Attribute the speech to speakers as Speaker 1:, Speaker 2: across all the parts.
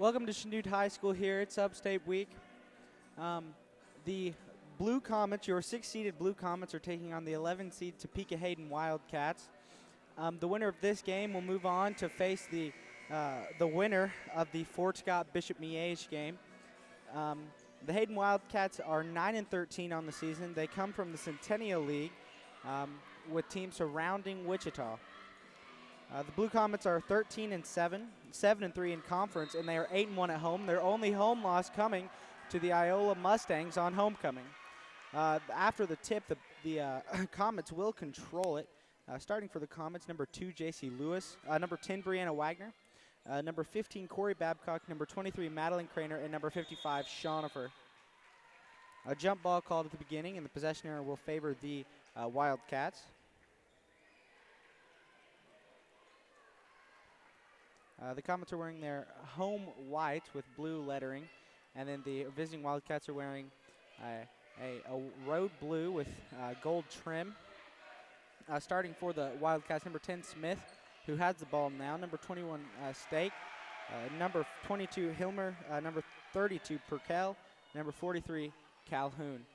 Speaker 1: Welcome to Chanute High School here. It's Upstate Week. The Blue Comets, your 6-seeded Blue Comets, are taking on the 11-seed Topeka Hayden Wildcats. The winner of this game will move on to face the winner of the Fort Scott Bishop Miege game. The Hayden Wildcats are 9-13 on the season. They come from the Centennial League with teams surrounding Wichita. The Blue Comets are 13-7, 7-3 in conference, and they are 8-1 at home. Their only home loss coming to the Iola Mustangs on homecoming. After the tip, the Comets will control it. Starting for the Comets, number 2, J.C. Lewis, number 10, Brianna Wagner, number 15, Corey Babcock, number 23, Madeline Craner, and number 55, Shonifer. A jump ball called at the beginning, and the possession area will favor the Wildcats. The Comets are wearing their home white with blue lettering, and then the visiting Wildcats are wearing a road blue with gold trim. Starting for the Wildcats, number 10, Smith, who has the ball now. Number 21, Stake. Number 22, Hilmer. Number 32, Perkel. Number 43, Calhoun.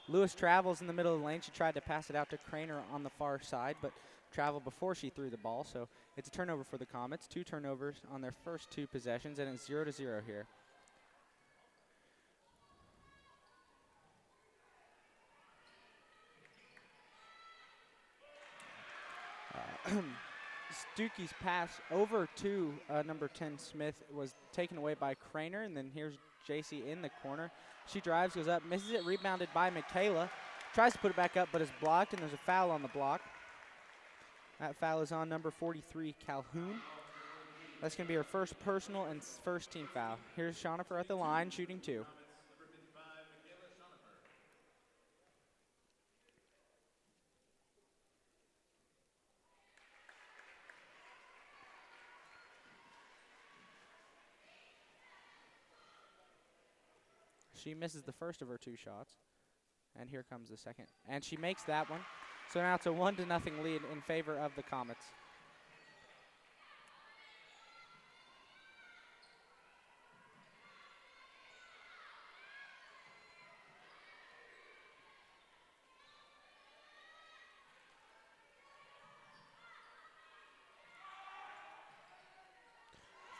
Speaker 1: Lewis travels in the middle of the lane. She tried to pass it out to Craner on the far side, but traveled before she threw the ball. So it's a turnover for the Comets. 2 turnovers on their first 2 possessions, and it's 0-0 here. Stukey's pass over to number 10, Smith, was taken away by Craner, and then here's JC in the corner. She drives, goes up, misses it, rebounded by Michaela. Tries to put it back up, but is blocked, and there's a foul on the block. That foul is on number 43, Calhoun. That's going to be her first personal and first team foul. Here's Shonifer at the line, shooting 2. She misses the first of her 2 shots. And here comes the second. And she makes that one. So now it's a 1-0 lead in favor of the Comets.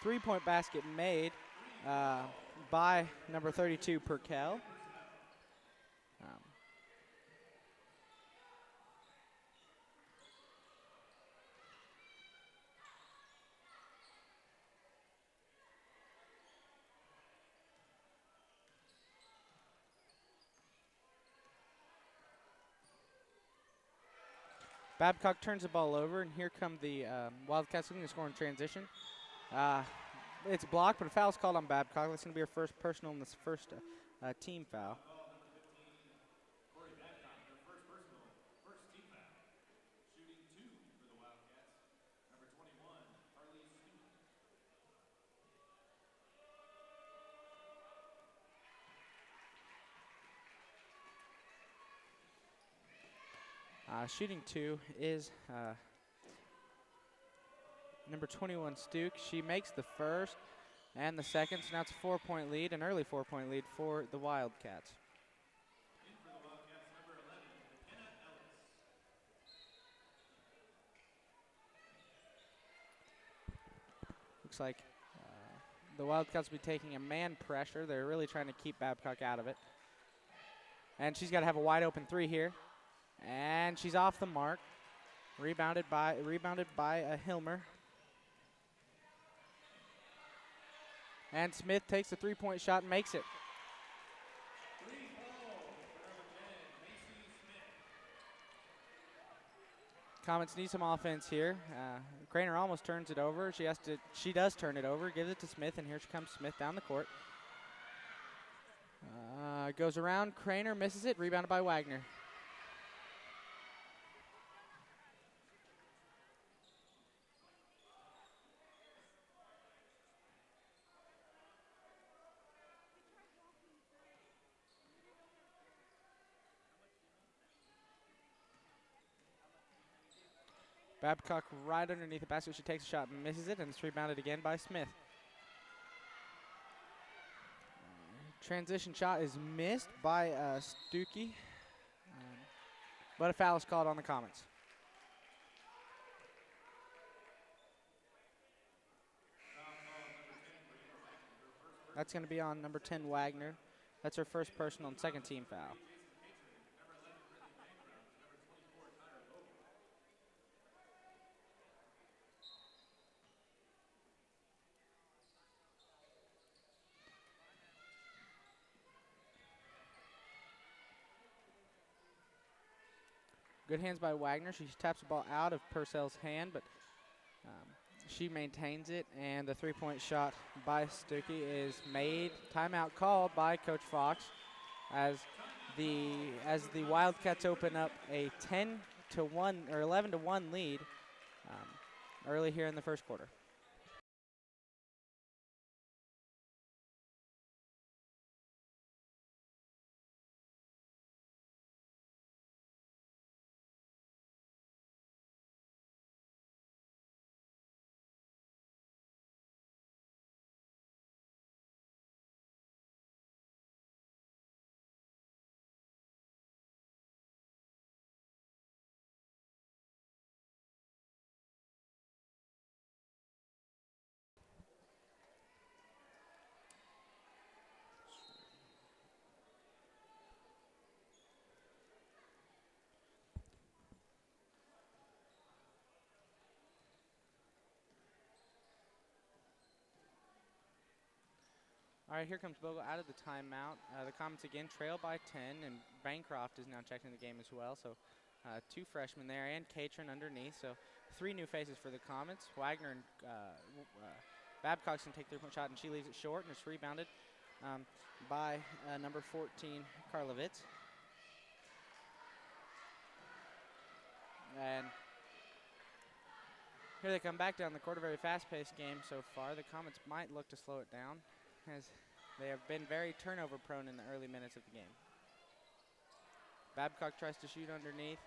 Speaker 1: Three-point basket made by number 32, Perkel. Babcock turns the ball over, and here come the Wildcats looking to score in transition. It's blocked, but a foul's called on Babcock. That's going to be her first personal and this first team foul. Shooting 2 is number 21, Stuke. She makes the first and the second, so now it's a 4-point lead, an early 4-point lead for the Wildcats. Looks like the Wildcats will be taking a man pressure. They're really trying to keep Babcock out of it. And she's got to have a wide open 3 here. And she's off the mark. Rebounded by Hilmer. And Smith takes the 3-point shot and makes it. Comets need some offense here. Craner almost turns it over. She does turn it over, gives it to Smith, and here she comes Smith down the court. Goes around, Craner misses it, rebounded by Wagner. Babcock right underneath the basket. She takes a shot and misses it, and it's rebounded again by Smith. Transition shot is missed by Stuckey, but a foul is called on the Comets. That's going to be on number 10, Wagner. That's her first personal and second team foul. Good hands by Wagner. She taps the ball out of Purcell's hand, but she maintains it, and the three-point shot by Stuckey is made. Timeout called by Coach Fox as the Wildcats open up a 10-1 or 11-1 lead early here in the first quarter. All right, here comes Bogle out of the timeout. The Comets again trail by 10, and Bancroft is now checking the game as well. So two freshmen there, and Catron underneath. So three new faces for the Comets. Wagner and Babcock's going to take the three-point shot, and she leaves it short, and it's rebounded by number 14, Karlovitz. And here they come back down the court. A very fast-paced game so far. The Comets might look to slow it down, as they have been very turnover-prone in the early minutes of the game. Babcock tries to shoot underneath.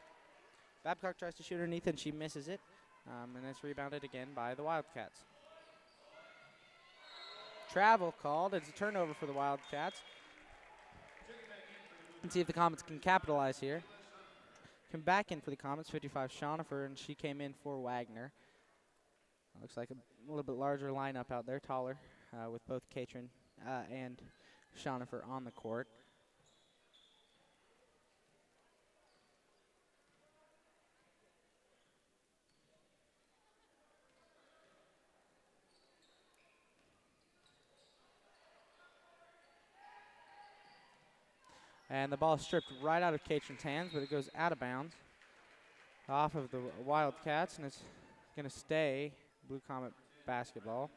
Speaker 1: And she misses it. And it's rebounded again by the Wildcats. Travel called. It's a turnover for the Wildcats. Let's see if the Comets can capitalize here. Come back in for the Comets, 55 Schoenhofer, and she came in for Wagner. Looks like a little bit larger lineup out there, taller, with both Catron and Schoenhofer on the court. And the ball is stripped right out of Catron's hands, but it goes out of bounds off of the Wildcats, and it's going to stay Blue Comet basketball.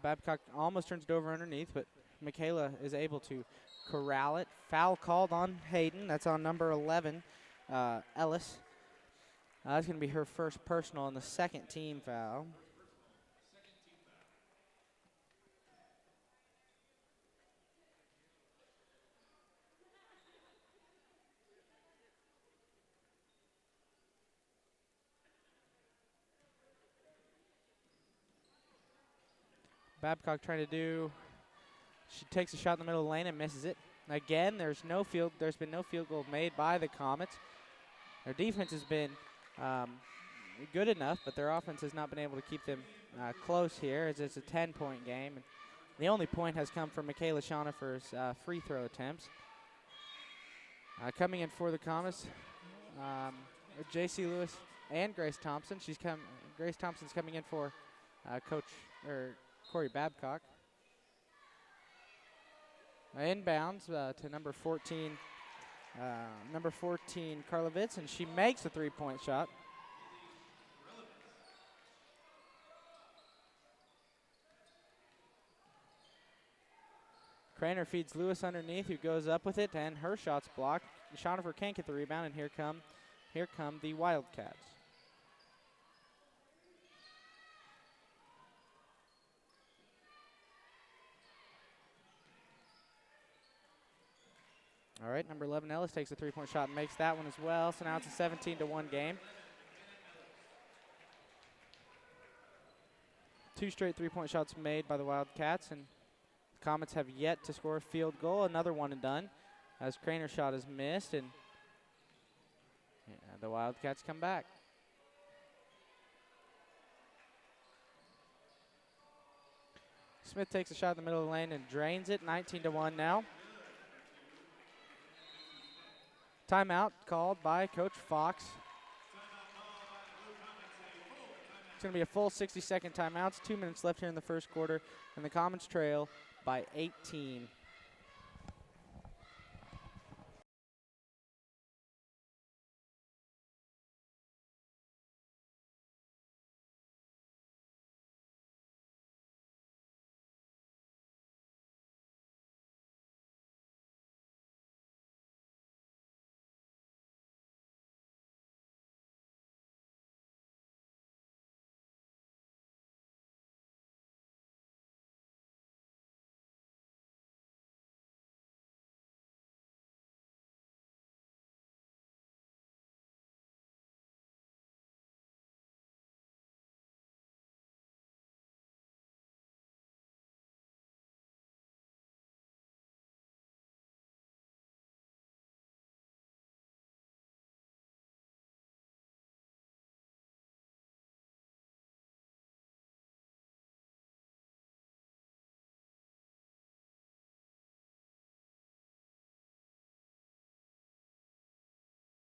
Speaker 1: Babcock almost turns it over underneath, but Michaela is able to corral it. Foul called on Hayden. That's on number 11, Ellis. That's going to be her first personal and the second team foul. Babcock trying to do, she takes a shot in the middle of the lane and misses it. Again, there's been no field goal made by the Comets. Their defense has been good enough, but their offense has not been able to keep them close here, as it's a 10-point game. And the only point has come from Michaela Schoenhofer's free throw attempts. Coming in for the Comets, J.C. Lewis and Grace Thompson. Grace Thompson's coming in for Corey Babcock. Inbounds to number 14 Karlovitz, and she makes a three-point shot. Craner feeds Lewis underneath, who goes up with it, and her shot's blocked. Schoenhofer can't get the rebound, and here come the Wildcats. All right, number 11, Ellis takes a three-point shot and makes that one as well. So now it's a 17-1 game. 2 straight three-point shots made by the Wildcats, and the Comets have yet to score a field goal. Another one and done, as Craner's shot is missed, and the Wildcats come back. Smith takes a shot in the middle of the lane and drains it. 19-1 now. Timeout called by Coach Fox. It's going to be a full 60-second timeout. It's 2 minutes left here in the first quarter, and the Comets trail by 18.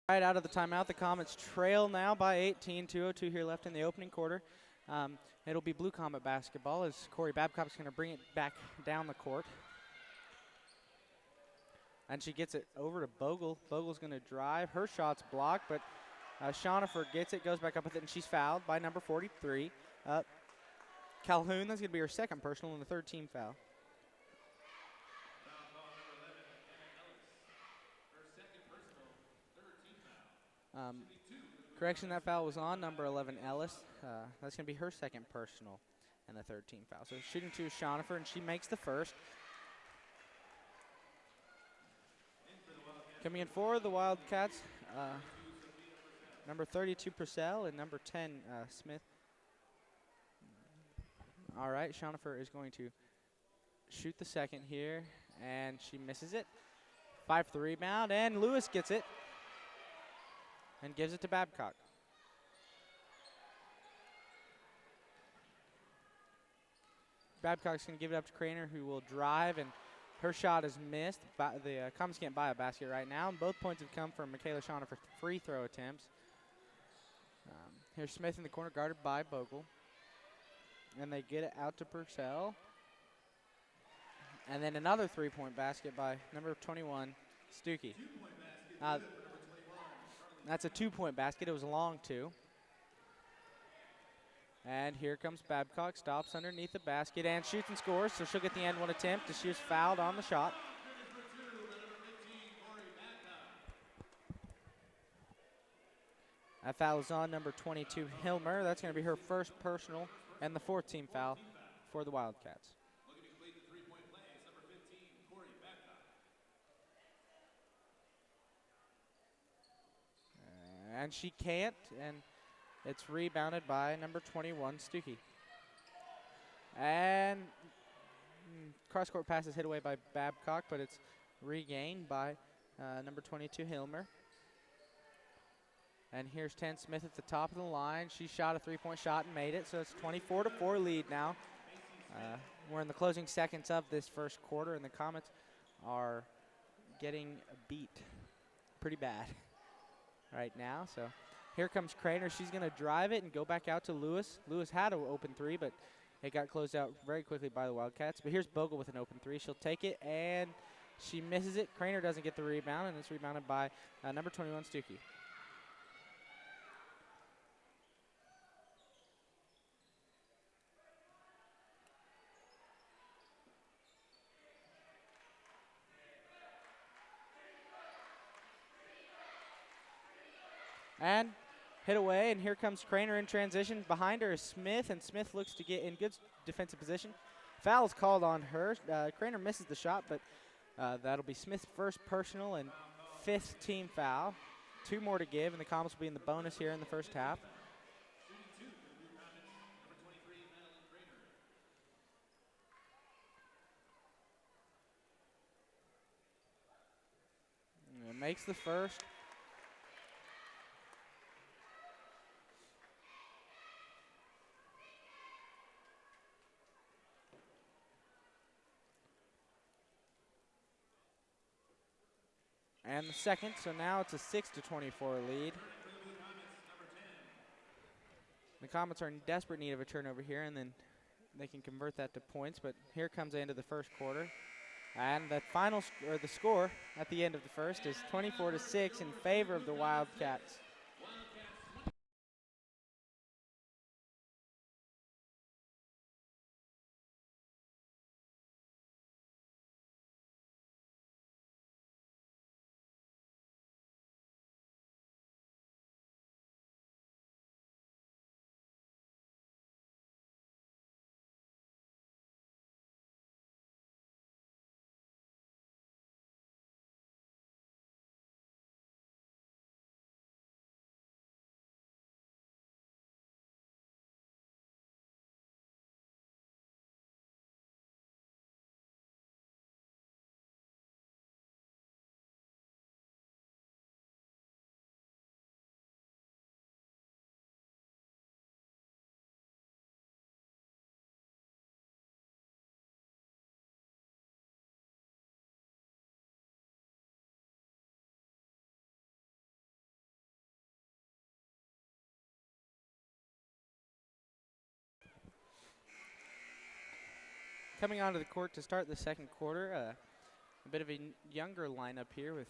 Speaker 1: Right out of the timeout, the Comets trail now by 18. 2:02 here left in the opening quarter. It'll be Blue Comet basketball as Corey Babcock's going to bring it back down the court. And she gets it over to Bogle. Bogle's going to drive. Her shot's blocked, but Shonifer gets it, goes back up with it, and she's fouled by number 43. Calhoun, that's going to be her second personal and the third team foul. Correction, that foul was on number 11, Ellis. That's going to be her second personal and the third team foul. So shooting two is Shonifer, and she makes the first. Coming in for the Wildcats, number 32, Purcell, and number 10, Smith. All right, Shonifer is going to shoot the second here, and she misses it. 5 for the rebound, and Lewis gets it and gives it to Babcock. Babcock's going to give it up to Craner, who will drive, and her shot is missed. The Comets can't buy a basket right now, and both points have come from Michaela Shawner for free throw attempts. Here's Smith in the corner, guarded by Bogle. And they get it out to Purcell. And then another three-point basket by number 21, Stuckey. That's a two-point basket. It was a long two. And here comes Babcock, stops underneath the basket and shoots and scores, so she'll get the end one attempt as she was fouled on the shot. That foul is on number 22, Hilmer. That's going to be her first personal and the fourth team foul for the Wildcats. And she can't, and it's rebounded by number 21, Stuckey. And cross-court pass is hit away by Babcock, but it's regained by number 22, Hilmer. And here's 10 Smith at the top of the line. She shot a three-point shot and made it, so it's 24-4 lead now. We're in the closing seconds of this first quarter, and the Comets are getting beat pretty bad right now. So here comes Craner. She's going to drive it and go back out to Lewis. Lewis had an open three, but it got closed out very quickly by the Wildcats. But here's Bogle with an open three. She'll take it, and she misses it. Craner doesn't get the rebound, and it's rebounded by number 21, Stuckey. And hit away, and here comes Craner in transition. Behind her is Smith, and Smith looks to get in good defensive position. Foul is called on her. Craner misses the shot, but That'll be Smith's first personal and 5th team foul. 2 more to give, and the Comets will be in the bonus here in the first half. And it makes the first. And the second, so now it's a 6-24 lead. The Comets are in desperate need of a turnover here, and then they can convert that to points. But here comes the end of the first quarter, and the final the score at the end of the first is 24-6 in favor of the Wildcats. Coming onto the court to start the second quarter, a bit of a younger lineup here with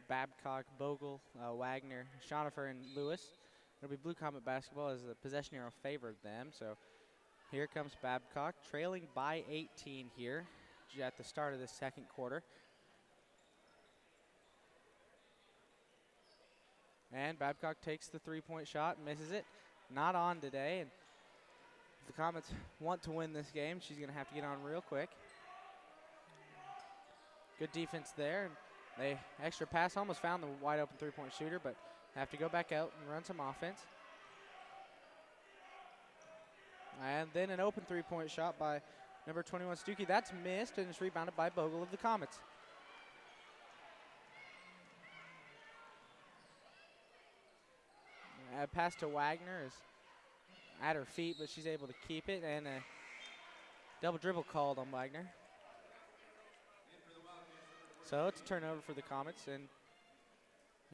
Speaker 1: Babcock, Bogle, Wagner, Schonifer, and Lewis. It'll be Blue Comet basketball as the possession arrow favored them. So here comes Babcock, trailing by 18 here at the start of the second quarter. And Babcock takes the 3-point shot, misses it. Not on today. And if the Comets want to win this game, she's going to have to get on real quick. Good defense there. They extra pass, almost found the wide open 3-point shooter, but have to go back out and run some offense. And then an open 3-point shot by number 21, Stuckey. That's missed, and it's rebounded by Bogle of the Comets. Pass to Wagner is at her feet, but she's able to keep it, and a double dribble called on Wagner. So it's a turnover for the Comets, and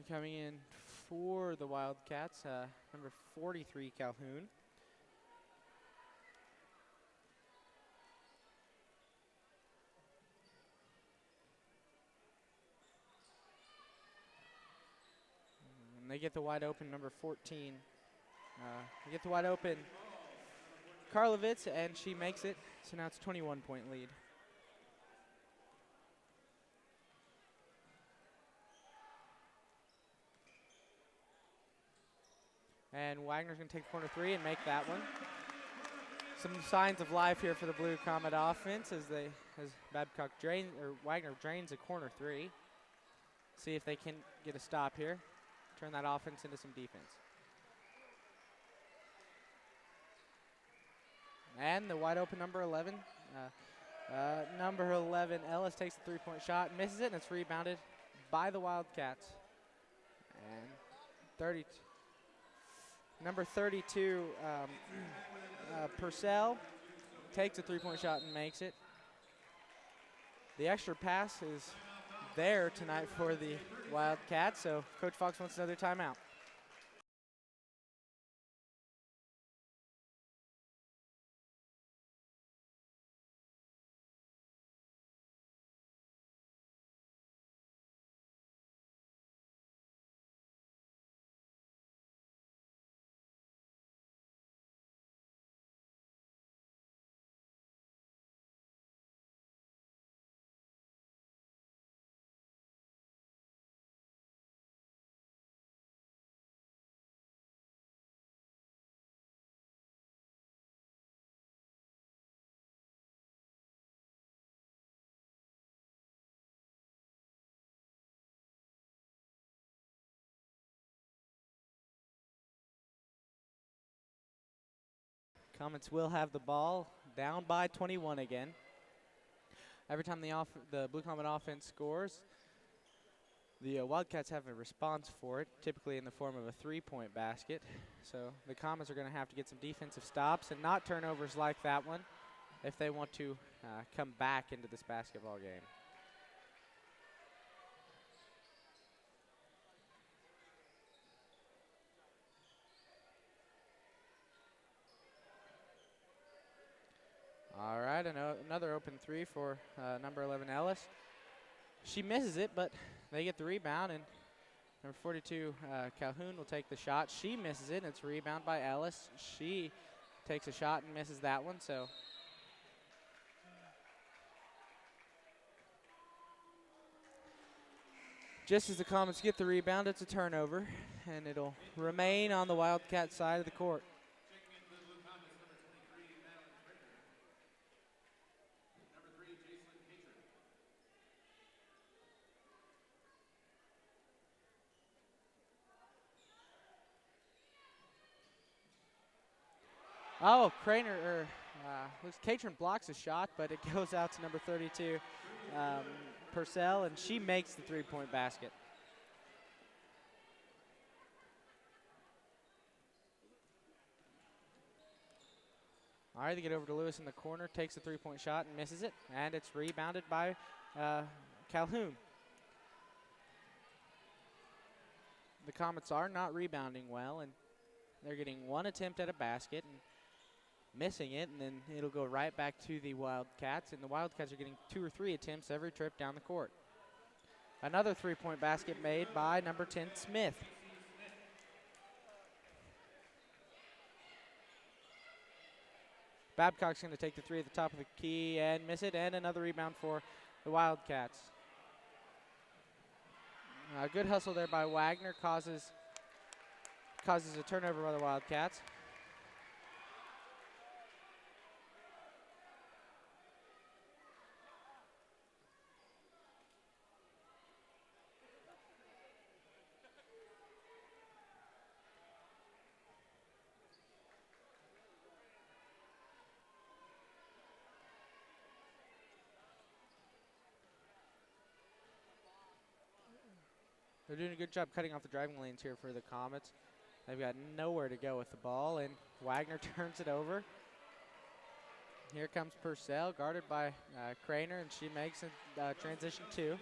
Speaker 1: coming in for the Wildcats, number 43, Calhoun. And they get the wide open number 14. They get the wide open Karlovitz, and she makes it. So now it's a 21-point lead. And Wagner's going to take the corner 3 and make that one. Some signs of life here for the Blue Comet offense as Wagner drains a corner 3. See if they can get a stop here. Turn that offense into some defense. And the wide open number 11. Number 11, Ellis takes the 3-point shot, misses it, and it's rebounded by the Wildcats. And number 32, Purcell takes a 3-point shot and makes it. The extra pass is there tonight for the Wildcats, so Coach Fox wants another timeout. Comets will have the ball down by 21 again. Every time the Blue Comet offense scores, the Wildcats have a response for it, typically in the form of a three-point basket. So the Comets are going to have to get some defensive stops and not turnovers like that one if they want to come back into this basketball game. All right, another open three for number 11, Ellis. She misses it, but they get the rebound, and number 42, Calhoun will take the shot. She misses it, and it's a rebound by Ellis. She takes a shot and misses that one, so. Just as the Comets get the rebound, it's a turnover, and it'll remain on the Wildcat side of the court. Oh, Catron blocks a shot, but it goes out to number 32, Purcell, and she makes the three-point basket. All right, they get over to Lewis in the corner, takes a three-point shot and misses it, and it's rebounded by Calhoun. The Comets are not rebounding well, and they're getting one attempt at a basket and missing it, and then it'll go right back to the Wildcats, and the Wildcats are getting 2 or 3 attempts every trip down the court. Another three-point basket made by number 10, Smith. Babcock's going to take the three at the top of the key and miss it, and another rebound for the Wildcats. Good hustle there by Wagner causes a turnover by the Wildcats. They're doing a good job cutting off the driving lanes here for the Comets. They've got nowhere to go with the ball, and Wagner turns it over. Here comes Purcell, guarded by Craner, and she makes a transition 2.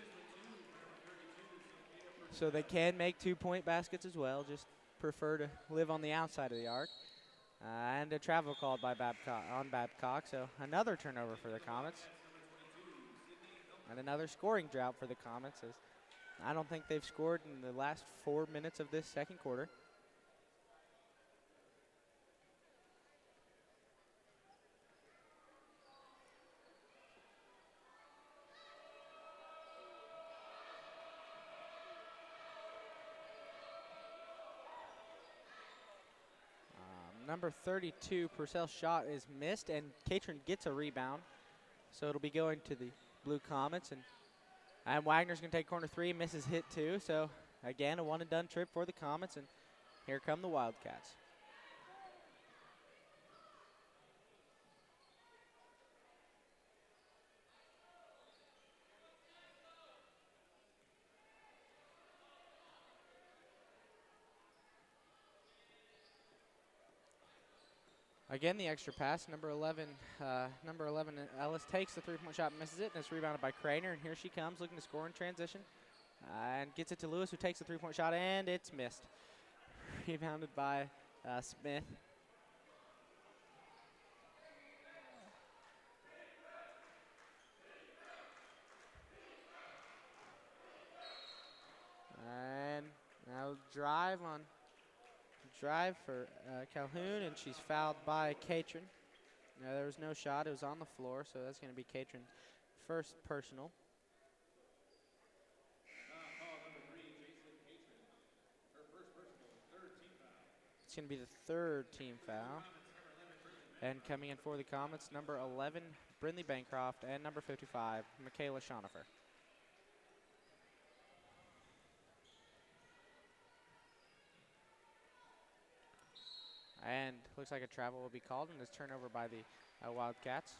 Speaker 1: So they can make 2-point baskets as well, just prefer to live on the outside of the arc. And a travel called by Babcock, so another turnover for the Comets. And another scoring drought for the Comets, as I don't think they've scored in the last 4 minutes of this second quarter. Number 32, Purcell's shot is missed, and Catron gets a rebound. So it'll be going to the Blue Comets, and Wagner's going to take corner 3, misses hit 2. So again, a one-and-done trip for the Comets, and here come the Wildcats. Again, the extra pass, number 11 Ellis takes the three-point shot, misses it, and it's rebounded by Craner, and here she comes looking to score in transition, and gets it to Lewis, who takes the three-point shot, and it's missed. Rebounded by Smith. And now drive for Calhoun, and she's fouled by Catron. Now, there was no shot. It was on the floor, so that's going to be Catron's first personal. It's going to be the third team foul. And coming in for the Comets, number 11, Brindley Bancroft, and number 55, Michaela Schonifer. And looks like a travel will be called, and it's turnover by the Wildcats.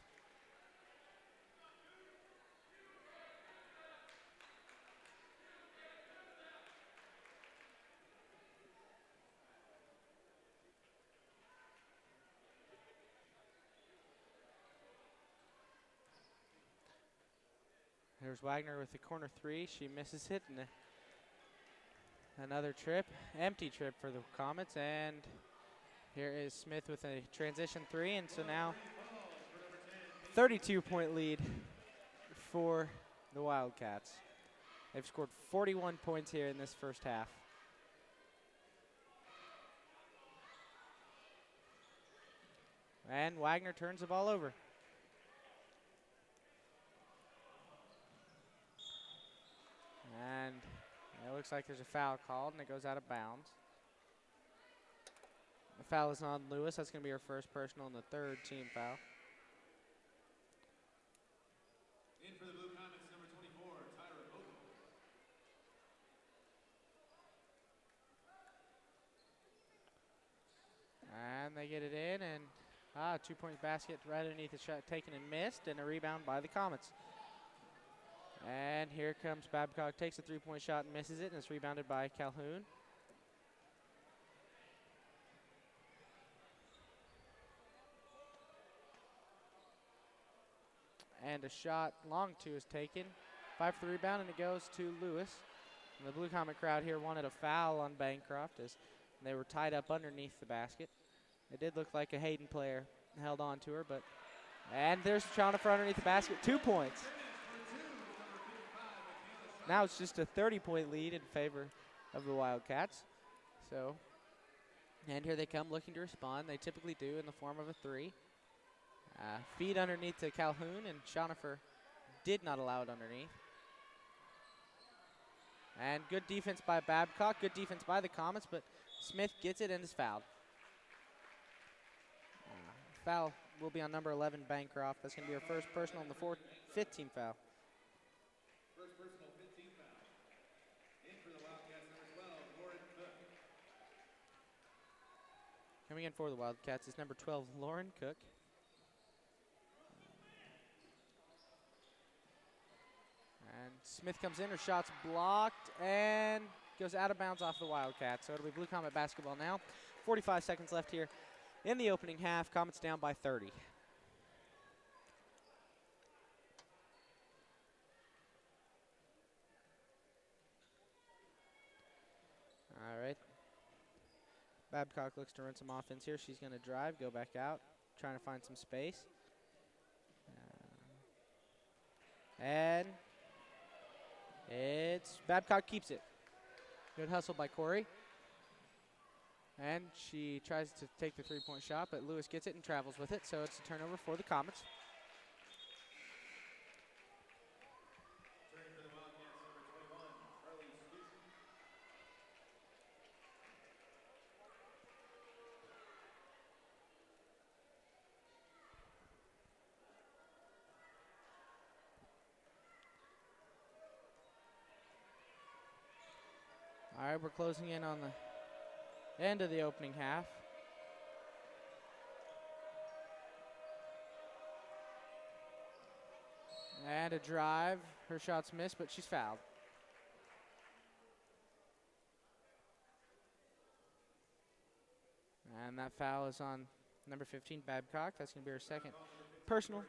Speaker 1: There's Wagner with the corner three. She misses it, and another trip, empty trip for the Comets. And here is Smith with a transition three, and so now 32-point lead for the Wildcats. They've scored 41 points here in this first half. And Wagner turns the ball over. And it looks like there's a foul called, and it goes out of bounds. The foul is on Lewis. That's going to be her first personal and the third team foul.
Speaker 2: In for the Blue Comets, number 24, Tyra Bogle.
Speaker 1: And they get it in, and 2-point basket right underneath the shot taken and missed, and a rebound by the Comets. And here comes Babcock, takes a 3-point shot and misses it, and it's rebounded by Calhoun. And a shot, long two is taken. 5 for the rebound, and it goes to Lewis. And the Blue Comet crowd here wanted a foul on Bancroft as they were tied up underneath the basket. It did look like a Hayden player held on to her, but and there's Chanute underneath the basket, 2 points. Now it's just a 30-point lead in favor of the Wildcats. So, and here they come looking to respond. They typically do in the form of a three. Feed underneath to Calhoun, and Chanute did not allow it underneath. And good defense by Babcock, good defense by the Comets, but Smith gets it and is fouled. Foul will be on number 11, Bancroft. That's going to be her first personal and the fifth team foul.
Speaker 2: First personal, 15 foul. In for the Wildcats, number 12, Lauren Cook.
Speaker 1: Coming in for the Wildcats is number 12, Lauren Cook. And Smith comes in, her shot's blocked and goes out of bounds off the Wildcats. So it'll be Blue Comet basketball now. 45 seconds left here in the opening half. Comets down by 30. All right. Babcock looks to run some offense here. She's going to drive, go back out, trying to find some space. And it's Babcock keeps it. Good hustle by Corey. And she tries to take the three-point shot, but Lewis gets it and travels with it, so it's a turnover for the Comets. All right, we're closing in on the end of the opening half. And a drive. Her shot's missed, but she's fouled. And that foul is on number 15, Babcock. That's going to be her second personal,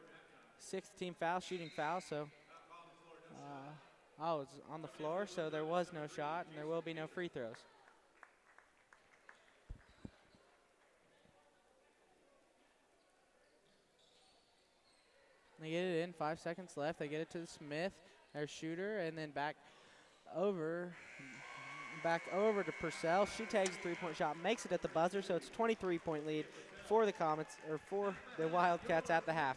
Speaker 1: sixth team foul, shooting foul. So, it's on the floor, so there was no shot, and there will be no free throws. They get it in, 5 seconds left. They get it to Smith, their shooter, and then back over to Purcell. She takes a three-point shot, makes it at the buzzer, so it's a 23-point lead for the Comets, or for the Wildcats at the half.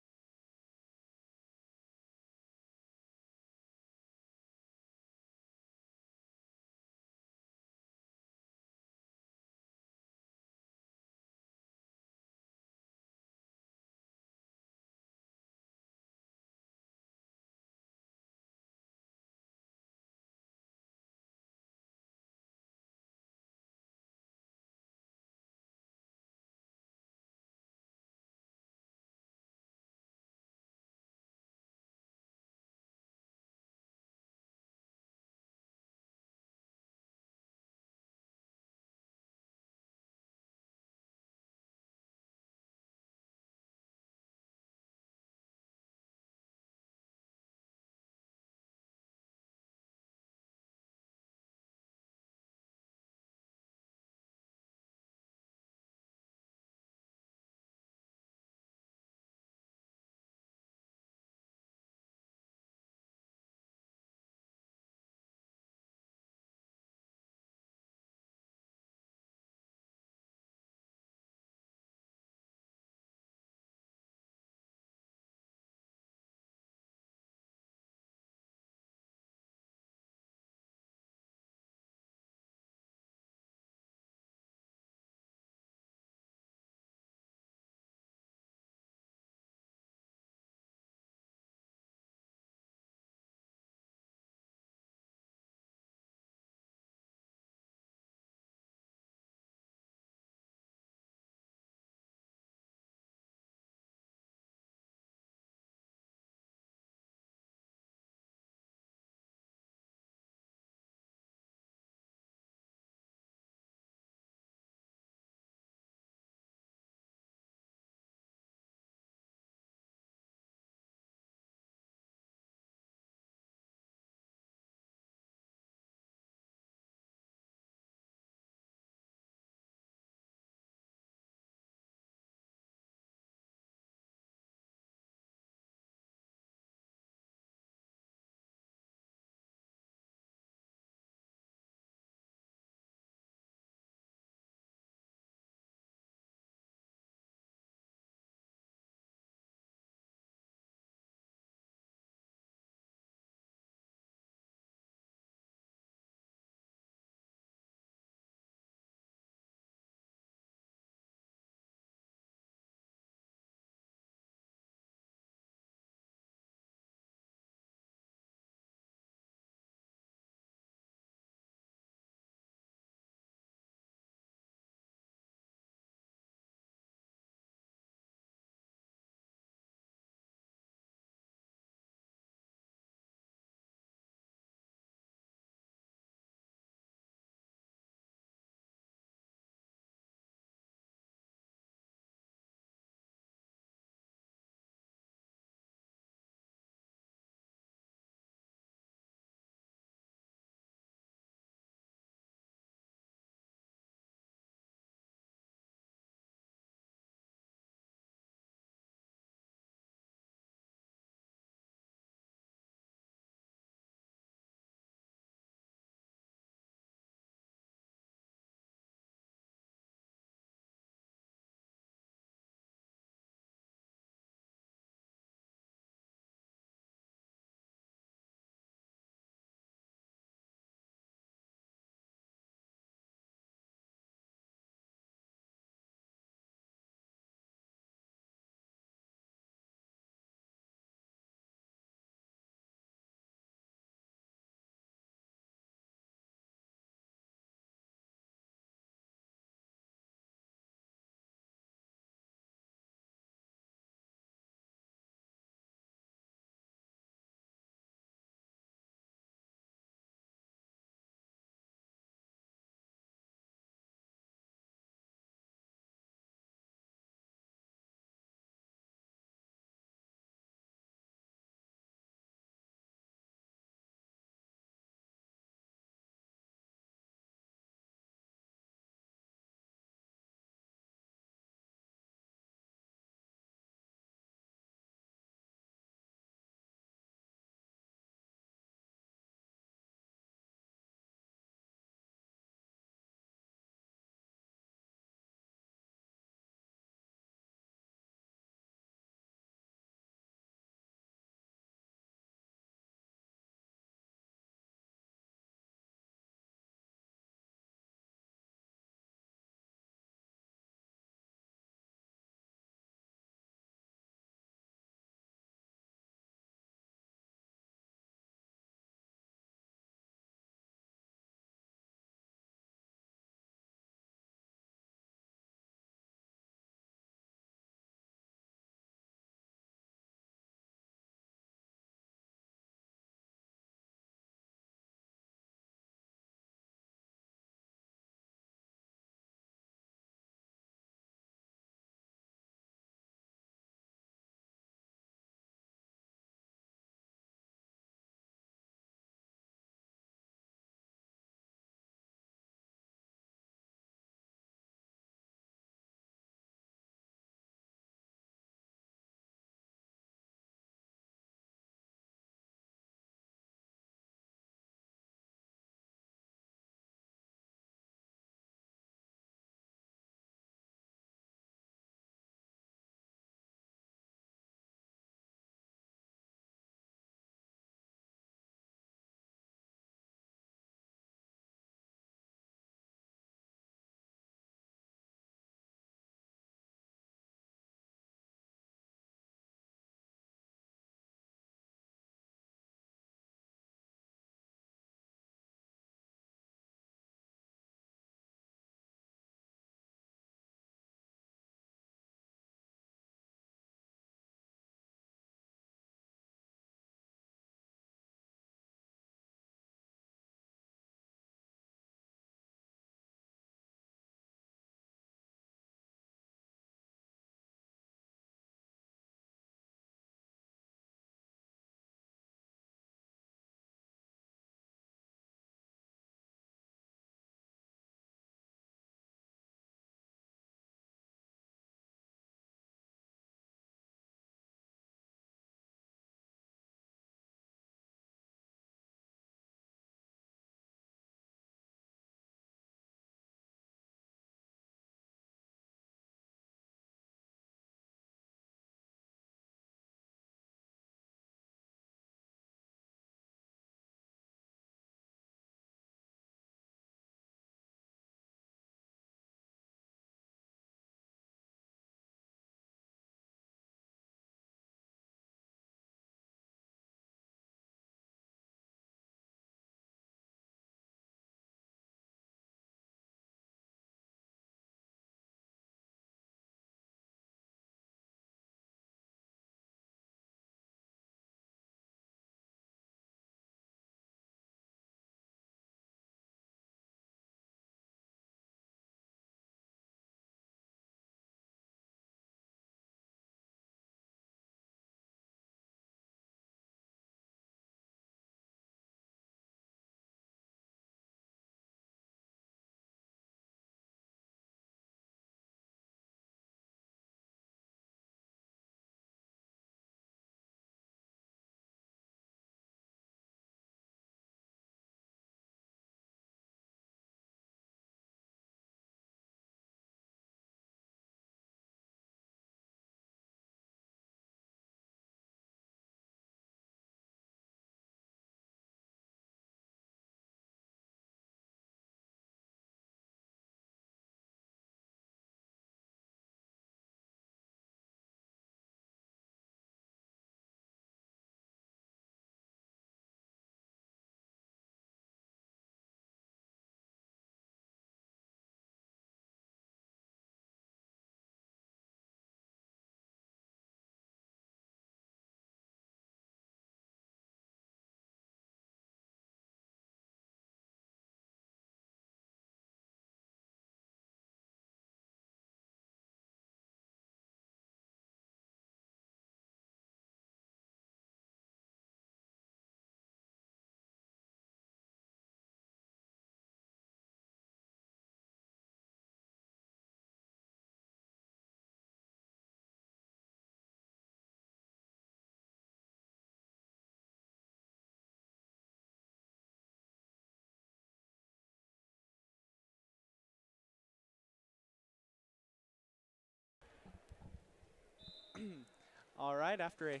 Speaker 1: All right, after a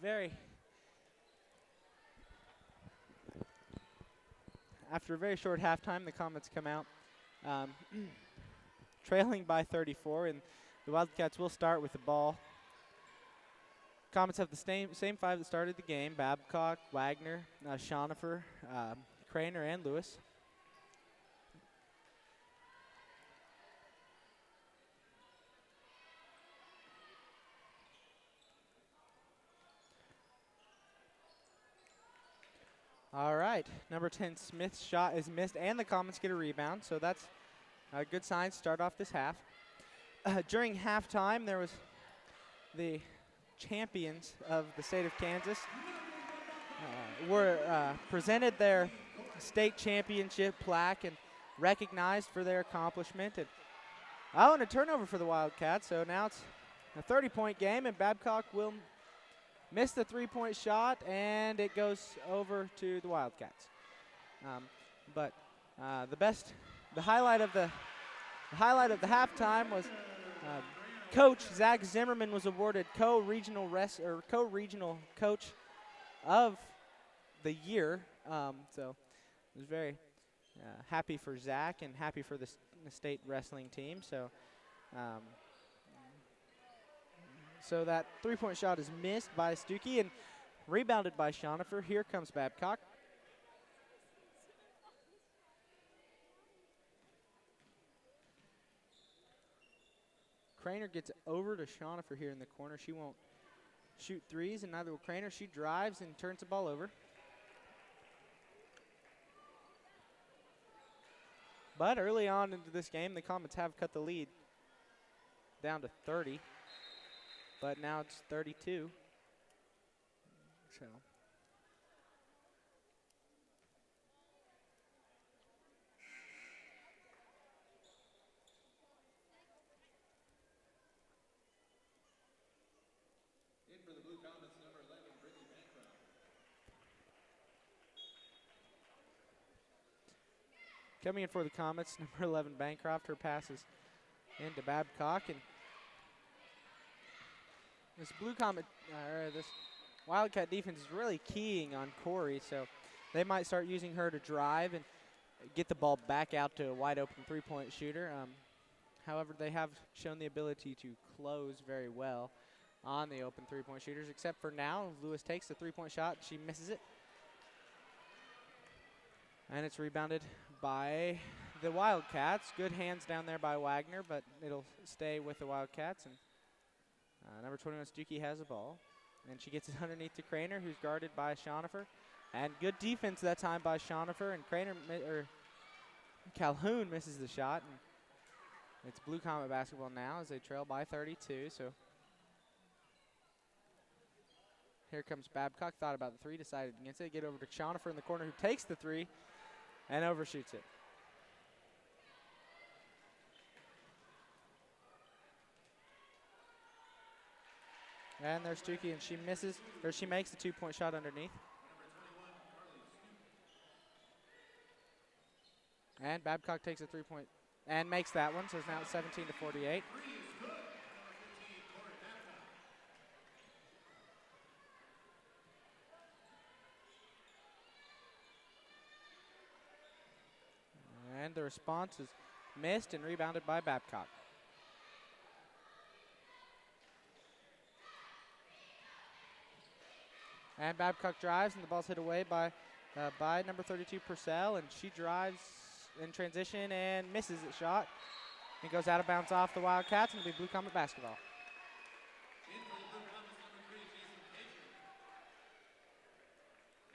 Speaker 1: very short halftime, the Comets come out trailing by 34, and the Wildcats will start with the ball. Comets have the same five that started the game: Babcock, Wagner, Schonifer, Craner, and Lewis. All right, number 10 Smith's shot is missed, and the Comets get a rebound, so that's a good sign to start off this half. During halftime, there was the champions of the state of Kansas were presented their state championship plaque and recognized for their accomplishment. And a turnover for the Wildcats, so now it's a 30-point game, and Babcock will miss the three-point shot, and it goes over to the Wildcats. But the highlight of the halftime was Coach Zach Zimmerman was awarded co-regional coach of the year. So I was very happy for Zach and happy for the state wrestling team. So that three-point shot is missed by Stuckey and rebounded by Schonifer. Here comes Babcock. Craner gets over to Schonifer here in the corner. She won't shoot threes, and neither will Craner. She drives and turns the ball over. But early on into this game, the Comets have cut the lead down to 30. But now it's 32. So
Speaker 2: In for the Blue Comets, number 11, Brittany Bancroft.
Speaker 1: coming in for the Comets, number 11, Bancroft. Her passes into Babcock, and this this Wildcat defense is really keying on Corey, so they might start using her to drive and get the ball back out to a wide open three-point shooter. However, they have shown the ability to close very well on the open three-point shooters, except for now. Lewis takes the three-point shot. She misses it. And it's rebounded by the Wildcats. Good hands down there by Wagner, but it'll stay with the Wildcats. And number 21, Stuckey, has the ball. And she gets it underneath to Craner, who's guarded by Schonifer. And good defense that time by Schonifer. And Calhoun misses the shot. And it's Blue Comet basketball now as they trail by 32. So here comes Babcock. Thought about the three, decided against it. Get over to Schonifer in the corner, who takes the three and overshoots it. And there's Stuckey, and she makes the two-point shot underneath. And Babcock takes a three-point and makes that one, so it's now 17 to 48. And the response is missed and rebounded by Babcock. And Babcock drives, and the ball's hit away by number 32, Purcell, and she drives in transition and misses the shot. It goes out of bounds off the Wildcats, and it'll be Blue Comet basketball.
Speaker 2: In for the Blue Comets, number 3, Jason Pager.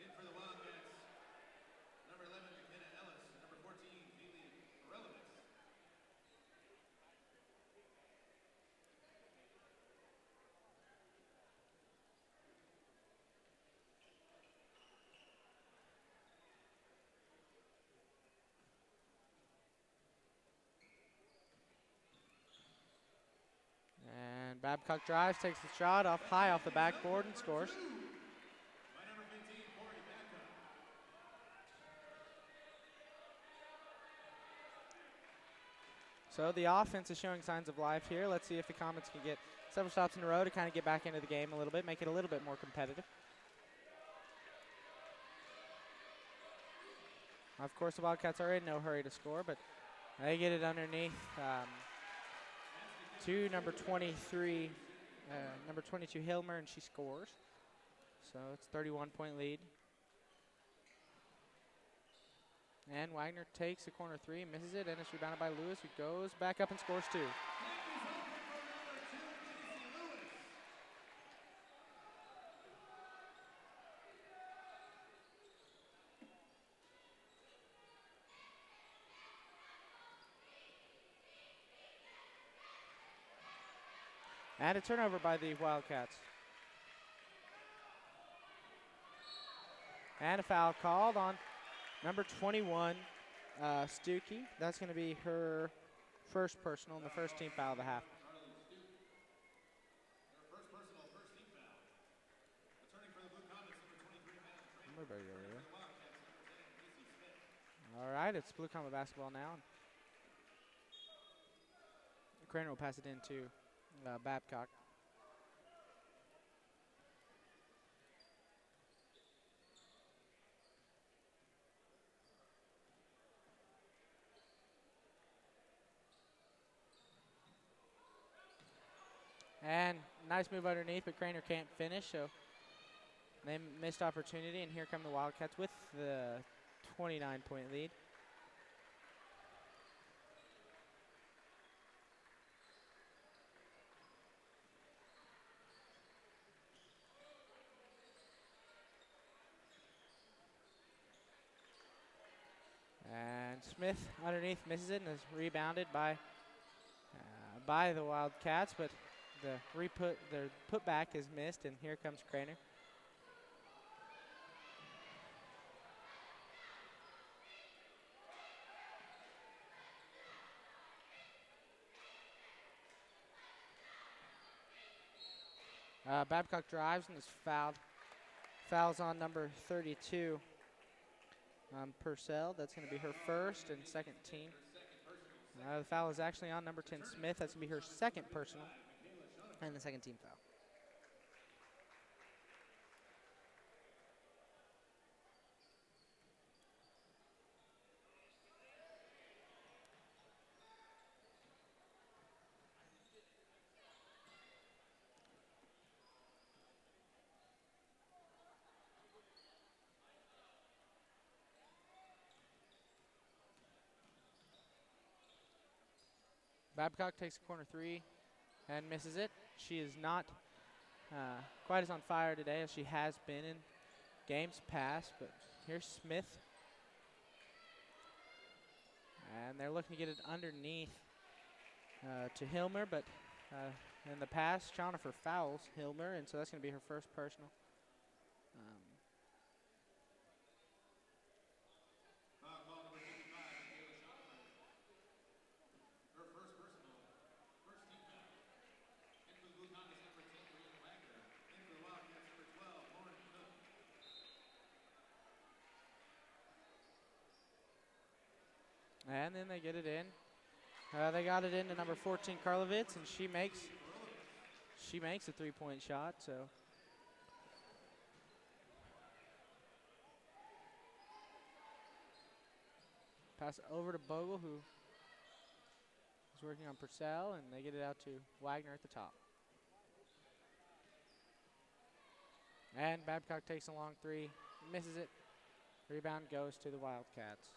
Speaker 2: In for the Wildcats, number 11, McKenna Ellis. Number 14, Haley Relevance.
Speaker 1: And Babcock drives, takes the shot high off the backboard, and scores.
Speaker 2: By number 15, Corey Babcock.
Speaker 1: So the offense is showing signs of life here. Let's see if the Comets can get several stops in a row to kind of get back into the game a little bit, make it a little bit more competitive. Of course, the Wildcats are in no hurry to score, but they get it underneath to number 23, number 22 Hilmer, and she scores. So it's 31-point lead. And Wagner takes the corner three, misses it, and it's rebounded by Lewis, who goes back up and scores two. And a turnover by the Wildcats. And a foul called on number 21, Stuckey. That's going to be her first personal and the first team foul of the half. All right, it's Blue Comet basketball now. Craner will pass it into Babcock. And nice move underneath, but Craner can't finish, so they missed opportunity, and here come the Wildcats with the 29-point lead. And Smith underneath misses it and is rebounded by the Wildcats, but the putback is missed, and here comes Craner. Babcock drives and is fouled. Fouls on number 32, Purcell. That's going to be her first and second team. The foul is actually on number 10, Smith. That's going to be her second personal and the second team foul. Babcock takes a corner three and misses it. She is not quite as on fire today as she has been in games past, but here's Smith. And they're looking to get it underneath to Hilmer, but in the pass, Chanute fouls Hilmer, and so that's going to be her first personal. And then they get it in. They got it into number 14, Karlovitz, and she makes a three-point shot. So pass it over to Bogle, who is working on Purcell, and they get it out to Wagner at the top. And Babcock takes a long three, misses it. Rebound goes to the Wildcats.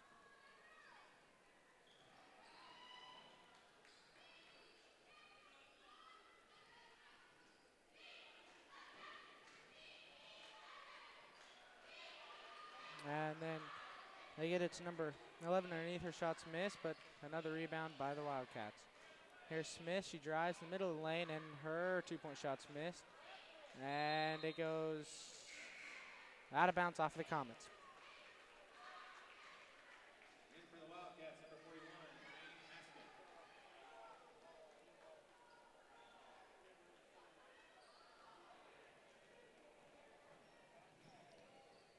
Speaker 1: And then they get it to number 11 underneath. Her shot's missed, but another rebound by the Wildcats. Here's Smith. She drives in the middle of the lane, and her two-point shot's missed. And it goes out of bounds off of the Comets.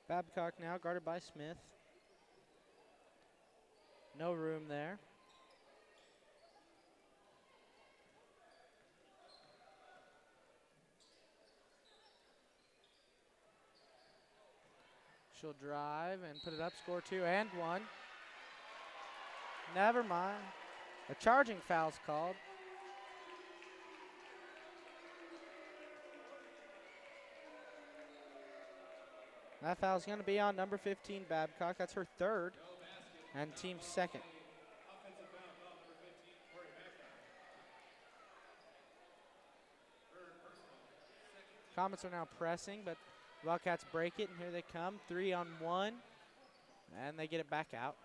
Speaker 1: Babcock now guarded by Smith. No room there. She'll drive and put it up, score 2 and 1. Never mind. A charging foul's called. That foul's going to be on number 15, Babcock. That's her third and team's second.
Speaker 2: Offensive foul call number 15, Corey Babcock. Third personal. Second.
Speaker 1: Comets are now pressing, but Wildcats break it, and here they come. 3-on-1, and they get it back out.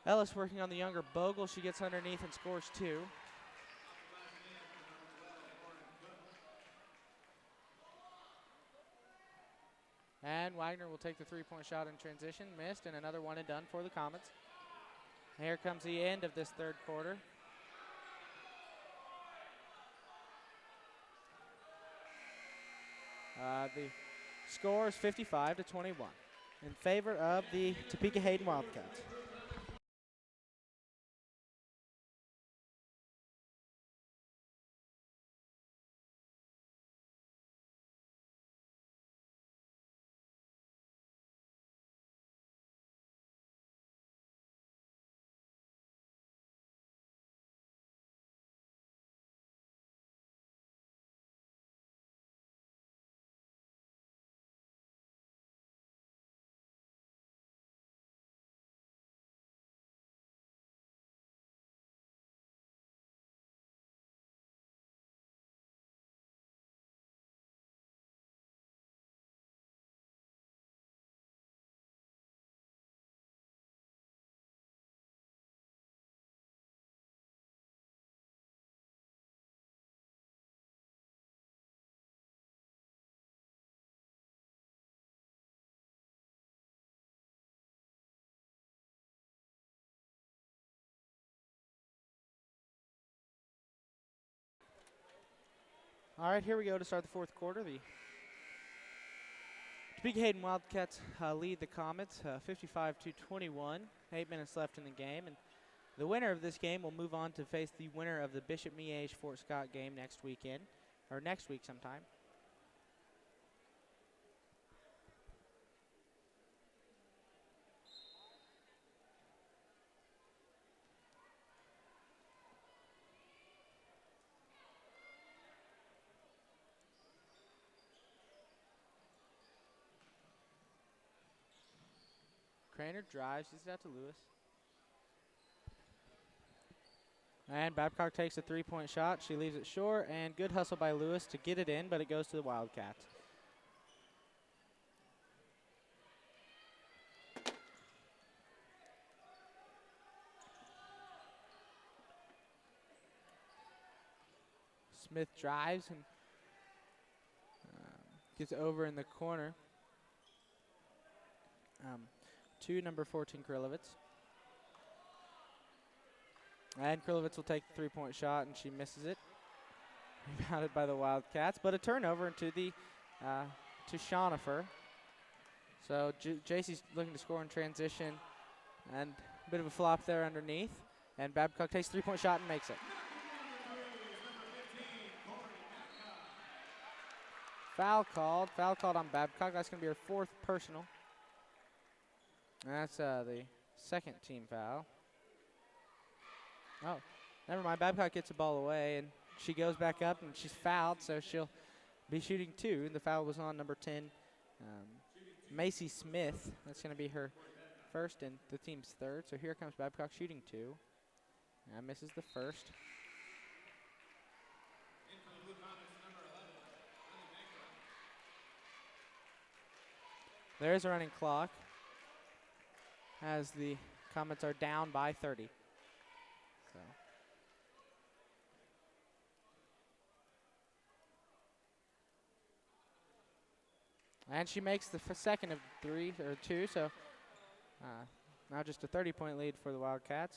Speaker 1: Ellis working on the younger Bogle. She gets underneath and scores 2. And Wagner will take the three-point shot in transition. Missed, and another one and done for the Comets. Here comes the end of this third quarter. The score is 55-21 in favor of the Topeka Hayden Wildcats. All right, here we go to start the fourth quarter. The Topeka Hayden Wildcats lead the Comets 55-21. 8 minutes left in the game, and the winner of this game will move on to face the winner of the Bishop Miege Fort Scott game next week sometime. Craner drives, he's out to Lewis. And Babcock takes a three-point shot. She leaves it short, and good hustle by Lewis to get it in, but it goes to the Wildcats. Smith drives and gets over in the corner to number 14, Krilovitz. And Krilovitz will take the three-point shot, and she misses it. Rebounded by the Wildcats, but a turnover into the to Shonifer. So JC's looking to score in transition, and a bit of a flop there underneath. And Babcock takes a three-point shot and makes it. Foul called on Babcock. That's going to be her fourth personal. And that's the second team foul. Oh, never mind. Babcock gets the ball away, and she goes back up, and she's fouled, so she'll be shooting 2. The foul was on number 10, Macy Smith. That's going to be her first and the team's third. So here comes Babcock shooting 2. And misses the first. There's a running clock as the Comets are down by 30. So. And she makes the second of 2, so now just a 30-point lead for the Wildcats.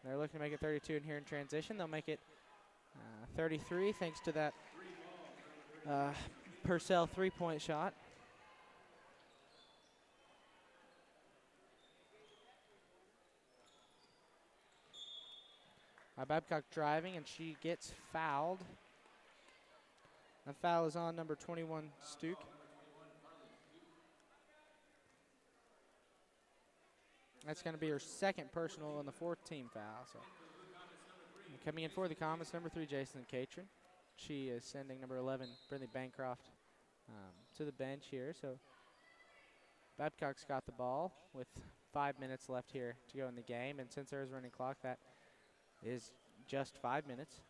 Speaker 1: They're looking to make it 32 in here in transition. They'll make it 33 thanks to that Purcell three-point shot. Babcock driving, and she gets fouled. A foul is on number 21, Stuke. That's going to be her second personal and the fourth team foul. So coming in for the Comets, number 3, Jason Catron. She is sending number 11, Brindley Bancroft, to the bench here. So Babcock's got the ball with 5 minutes left here to go in the game. And since there is a running clock, that is just 5 minutes.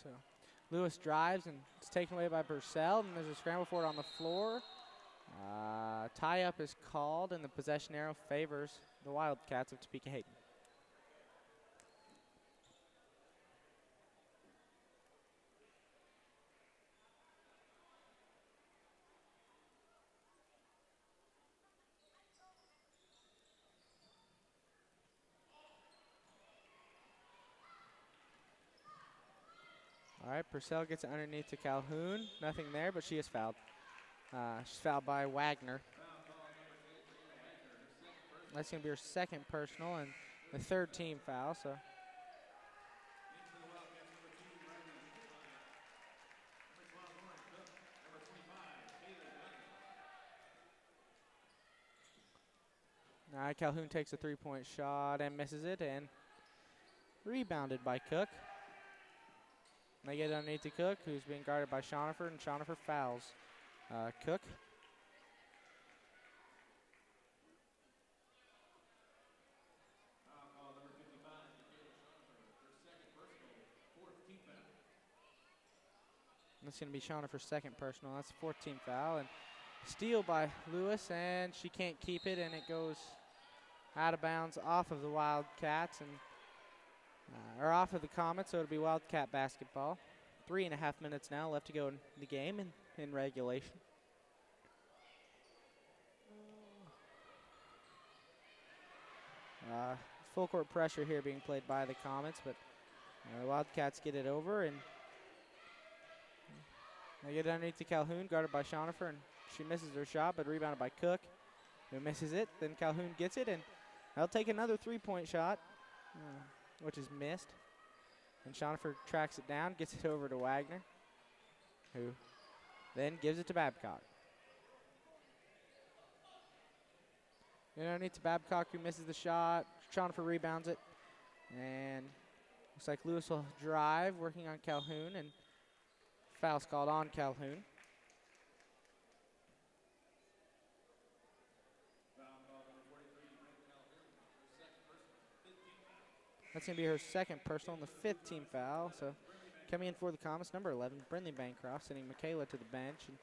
Speaker 1: So Lewis drives and it's taken away by Purcell, and there's a scramble for it on the floor. Tie-up is called, and the possession arrow favors the Wildcats of Topeka Hayden. All right, Purcell gets it underneath to Calhoun. Nothing there, but she is fouled. She's fouled by Wagner. That's going to be her second personal and the third team foul. So all right, Calhoun takes a three-point shot and misses it, and rebounded by Cook. They get it underneath to Cook, who's being guarded by Schonifer, and Schonifer fouls Cook. That's going to be Schonifer's second personal. That's the fourth team foul. And steal by Lewis, and she can't keep it, and it goes out of bounds off of the Wildcats, and or off of the Comets, so it'll be Wildcat basketball. 3.5 minutes now left to go in the game in regulation. Full court pressure here being played by the Comets, but the Wildcats get it over, and they get it underneath to Calhoun, guarded by Schonifer, and she misses her shot, but rebounded by Cook, who misses it. Then Calhoun gets it, and they'll take another three-point shot, which is missed. And Schonifer tracks it down, gets it over to Wagner, who then gives it to Babcock. And underneath to Babcock, who misses the shot. Schonifer rebounds it. And looks like Lewis will drive, working on Calhoun, and foul's called on Calhoun. That's going to be her second personal and the fifth team foul. So coming in for the Comets, number 11, Brindley Bancroft, sending Michaela to the bench. And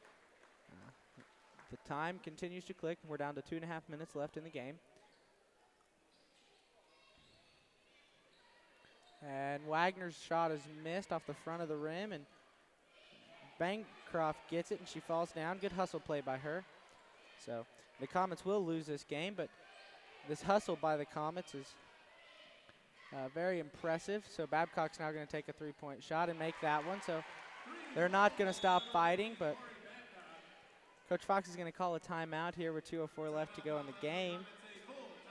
Speaker 1: the time continues to click. We're down to 2.5 minutes left in the game. And Wagner's shot is missed off the front of the rim, and Bancroft gets it, and she falls down. Good hustle play by her. So the Comets will lose this game, but this hustle by the Comets is very impressive. So Babcock's now going to take a three-point shot and make that one. So they're not going to stop fighting, but Coach Fox is going to call a timeout here with 2:04 left to go in the game.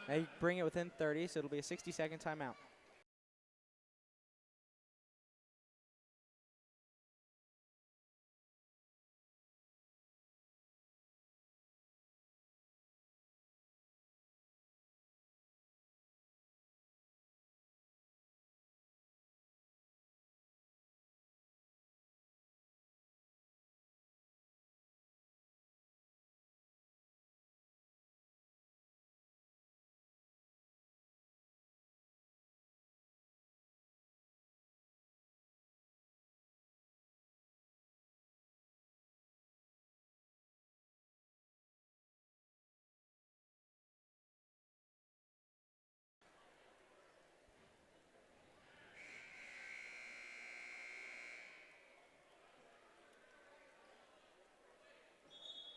Speaker 1: They bring it within 30, so it'll be a 60-second timeout.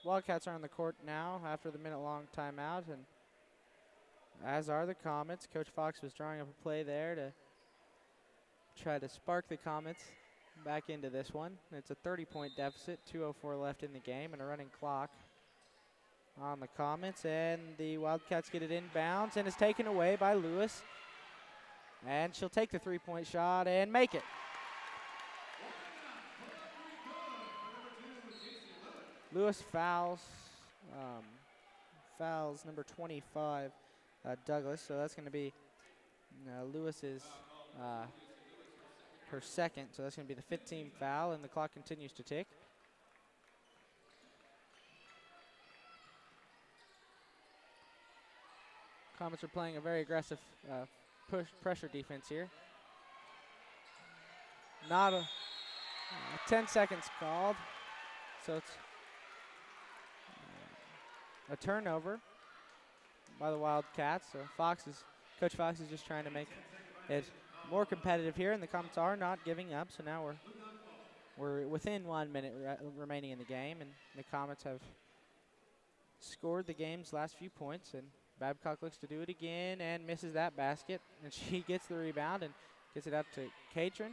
Speaker 1: Wildcats are on the court now after the minute-long timeout, and as are the Comets. Coach Fox was drawing up a play there to try to spark the Comets back into this one. It's a 30-point deficit, 2:04 left in the game, and a running clock on the Comets, and the Wildcats get it inbounds, and it's taken away by Lewis. And she'll take the three-point shot and make it. Lewis fouls number 25, Douglas. So that's going to be Lewis's her second. So that's going to be the 15th foul, and the clock continues to tick. Comets are playing a very aggressive pressure defense here. Not a 10 seconds called, so it's a turnover by the Wildcats. So Coach Fox is just trying to make it more competitive here, and the Comets are not giving up. So now we're within 1 minute remaining in the game, and the Comets have scored the game's last few points, and Babcock looks to do it again and misses that basket, and she gets the rebound and gets it up to Katrin.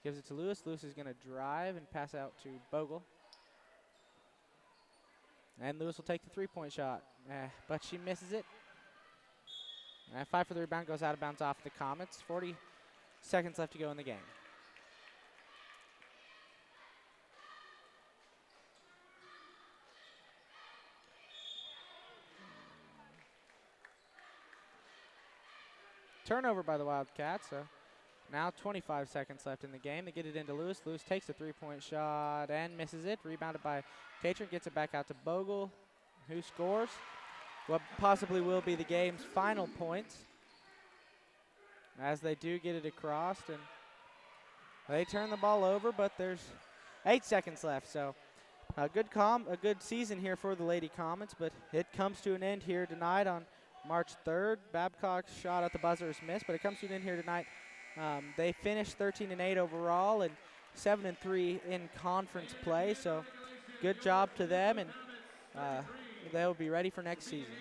Speaker 1: Gives it to Lewis. Lewis is going to drive and pass out to Bogle. And Lewis will take the three-point shot, but she misses it. 5 for the rebound, goes out of bounds off the Comets. 40 seconds left to go in the game. Turnover by the Wildcats. So now 25 seconds left in the game. They get it into Lewis. Lewis takes a three-point shot and misses it. Rebounded by Katrin. Gets it back out to Bogle, who scores what possibly will be the game's final points, as they do get it across. And they turn the ball over, but there's 8 seconds left. So a good season here for the Lady Comets, but it comes to an end here tonight on March 3rd. Babcock's shot at the buzzer is missed, but it comes to an end here tonight. They finished 13-8 overall and 7-3 in conference play. So good job to them, and they'll be ready for next season.